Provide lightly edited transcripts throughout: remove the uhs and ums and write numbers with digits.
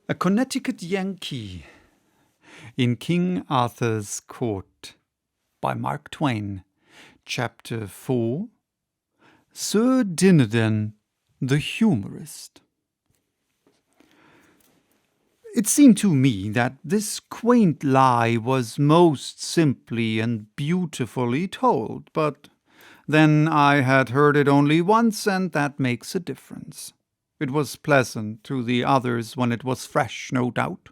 A Connecticut Yankee in King Arthur's Court by Mark Twain. Chapter 4. Sir Dinadan The Humorist. It seemed to me that this quaint lie was most simply and beautifully told, but then I had heard it only once, and that makes a difference. It was pleasant to the others when it was fresh, no doubt.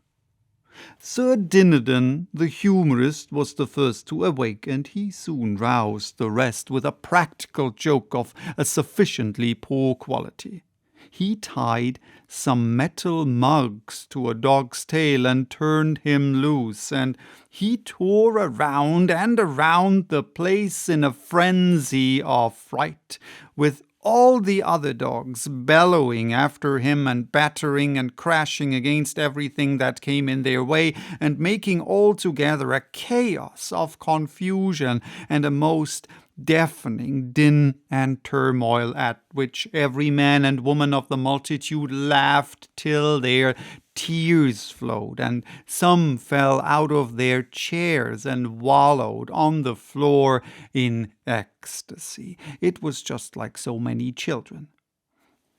Sir Dinadan the humorist was the first to awake, and he soon roused the rest with a practical joke of a sufficiently poor quality. He tied some metal mugs to a dog's tail and turned him loose, and he tore around and around the place in a frenzy of fright, with all the other dogs bellowing after him and battering and crashing against everything that came in their way, and making altogether a chaos of confusion and a most deafening din and turmoil, at which every man and woman of the multitude laughed till their tears flowed, and some fell out of their chairs and wallowed on the floor in ecstasy. It was just like so many children.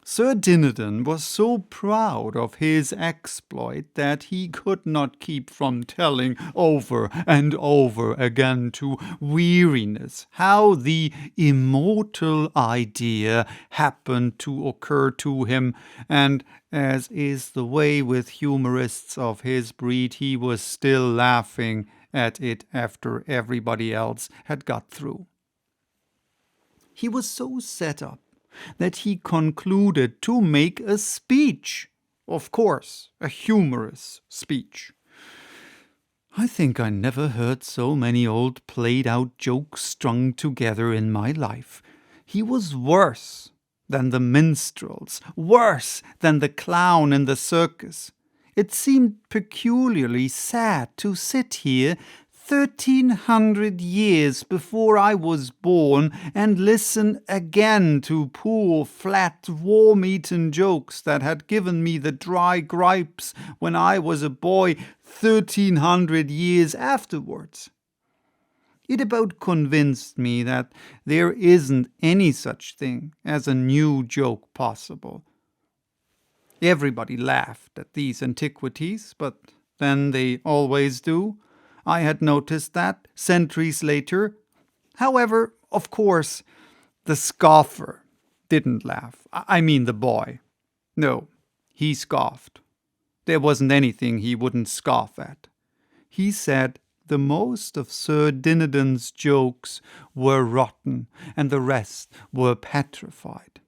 Sir Dinadan was so proud of his exploit that he could not keep from telling over and over again to weariness how the immortal idea happened to occur to him, and as is the way with humorists of his breed, he was still laughing at it after everybody else had got through. He was so set up that he concluded to make a speech. Of course, a humorous speech. I think I never heard so many old played-out jokes strung together in my life. He was worse than the minstrels, worse than the clown in the circus. It seemed peculiarly sad to sit here 1,300 years before I was born and listen again to poor, flat, worm-eaten jokes that had given me the dry gripes when I was a boy 1,300 years afterwards. It about convinced me that there isn't any such thing as a new joke possible. Everybody laughed at these antiquities, but then they always do. I had noticed that centuries later. However, of course, the scoffer didn't laugh. I mean the boy. No, he scoffed. There wasn't anything he wouldn't scoff at. He said the most of Sir Dinadan's jokes were rotten, and the rest were petrified.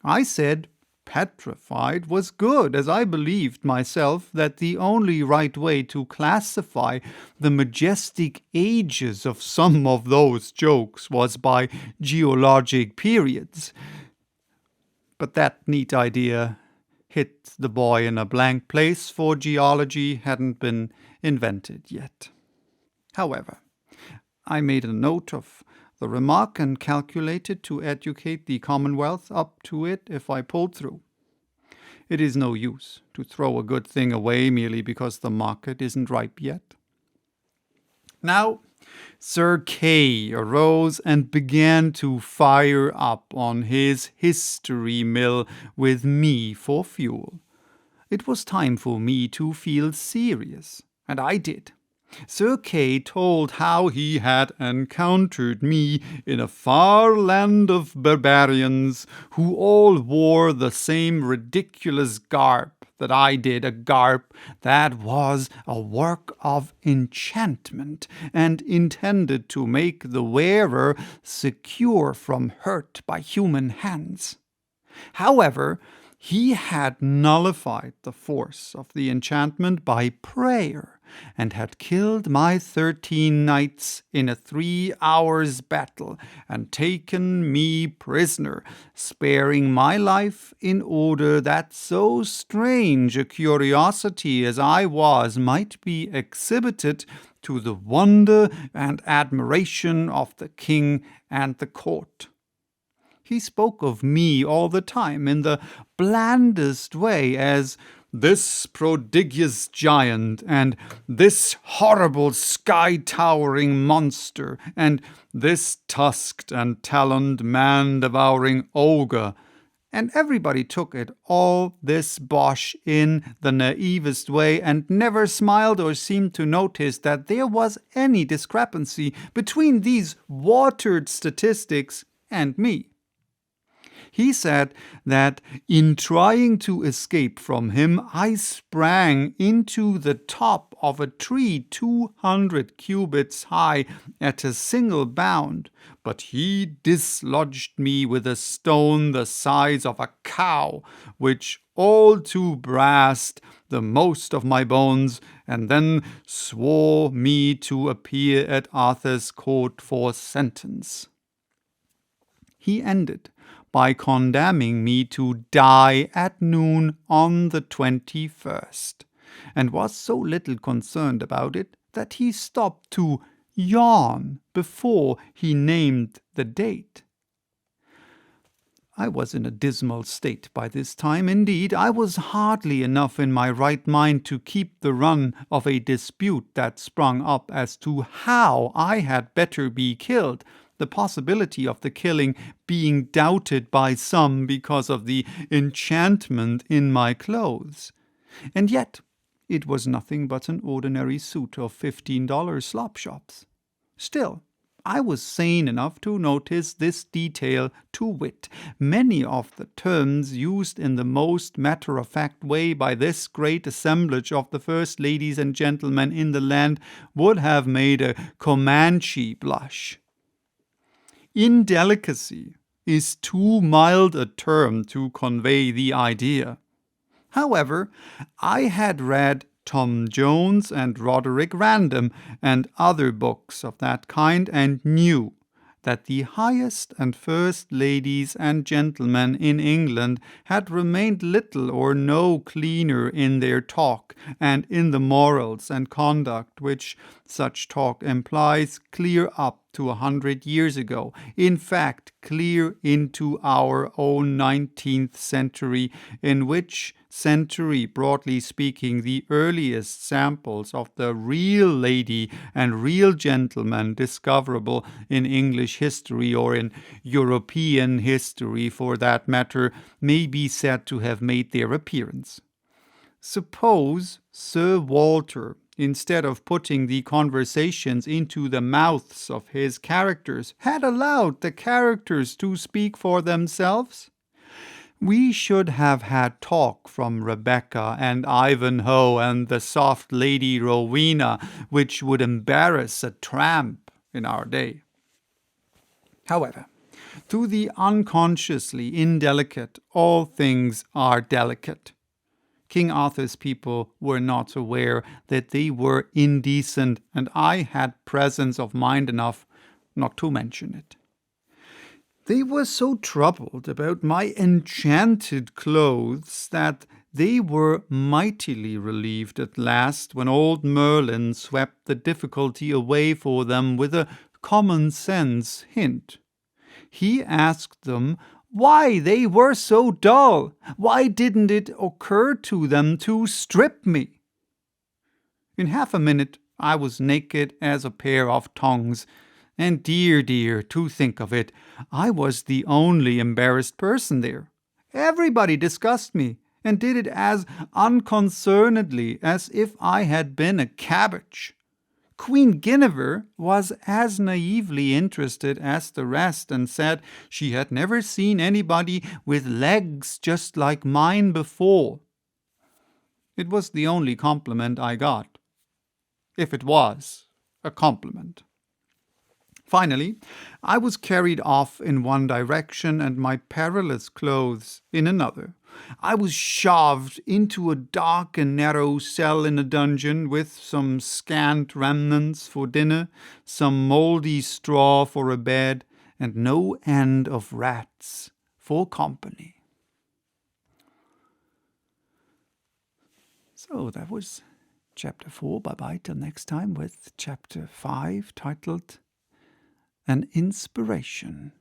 I said petrified was good, as I believed myself that the only right way to classify the majestic ages of some of those jokes was by geologic periods. But that neat idea hit the boy in a blank place, for geology hadn't been invented yet. However, I made a note of the remark and calculated to educate the Commonwealth up to it if I pulled through. It is no use to throw a good thing away merely because the market isn't ripe yet. Now, Sir Kay arose and began to fire up on his history mill with me for fuel. It was time for me to feel serious, and I did. Sir Kay told how he had encountered me in a far land of barbarians who all wore the same ridiculous garb that I did, a garb that was a work of enchantment and intended to make the wearer secure from hurt by human hands. However, he had nullified the force of the enchantment by prayer, and had killed my 13 knights in a 3 hours battle, and taken me prisoner, sparing my life in order that so strange a curiosity as I was might be exhibited to the wonder and admiration of the king and the court. He spoke of me all the time in the blandest way as this prodigious giant, and this horrible sky-towering monster, and this tusked and taloned man-devouring ogre. And everybody took it, all this bosh, in the naivest way, and never smiled or seemed to notice that there was any discrepancy between these watered statistics and me. He said that in trying to escape from him, I sprang into the top of a tree 200 cubits high at a single bound, but he dislodged me with a stone the size of a cow, which all to brast the most of my bones, and then swore me to appear at Arthur's court for sentence. He ended by condemning me to die at noon on the 21st, and was so little concerned about it that he stopped to yawn before he named the date. I was in a dismal state by this time. Indeed, I was hardly enough in my right mind to keep the run of a dispute that sprung up as to how I had better be killed, the possibility of the killing being doubted by some because of the enchantment in my clothes. And yet it was nothing but an ordinary suit of $15 slop shops. Still, I was sane enough to notice this detail, to wit, many of the terms used in the most matter-of-fact way by this great assemblage of the first ladies and gentlemen in the land would have made a Comanche blush. Indelicacy is too mild a term to convey the idea. However, I had read Tom Jones and Roderick Random and other books of that kind, and knew that the highest and first ladies and gentlemen in England had remained little or no cleaner in their talk and in the morals and conduct which such talk implies clear up to 100 years ago, in fact clear into our own 19th century, in which century, broadly speaking, the earliest samples of the real lady and real gentleman discoverable in English history, or in European history for that matter, may be said to have made their appearance. Suppose Sir Walter, instead of putting the conversations into the mouths of his characters, had allowed the characters to speak for themselves? We should have had talk from Rebecca and Ivanhoe and the soft Lady Rowena, which would embarrass a tramp in our day. However, to the unconsciously indelicate, all things are delicate. King Arthur's people were not aware that they were indecent, and I had presence of mind enough not to mention it. They were so troubled about my enchanted clothes that they were mightily relieved at last when old Merlin swept the difficulty away for them with a common-sense hint. He asked them why they were so dull. Why didn't it occur to them to strip me? In half a minute I was naked as a pair of tongs, and dear, to think of it, I was the only embarrassed person there. Everybody discussed me, and did it as unconcernedly as if I had been a cabbage. Queen Guinevere was as naively interested as the rest, and said she had never seen anybody with legs just like mine before. It was the only compliment I got, if it was a compliment. Finally, I was carried off in one direction and my perilous clothes in another. I was shoved into a dark and narrow cell in a dungeon, with some scant remnants for dinner, some mouldy straw for a bed, and no end of rats for company. So that was chapter 4. Bye-bye till next time with chapter 5, titled An Inspiration.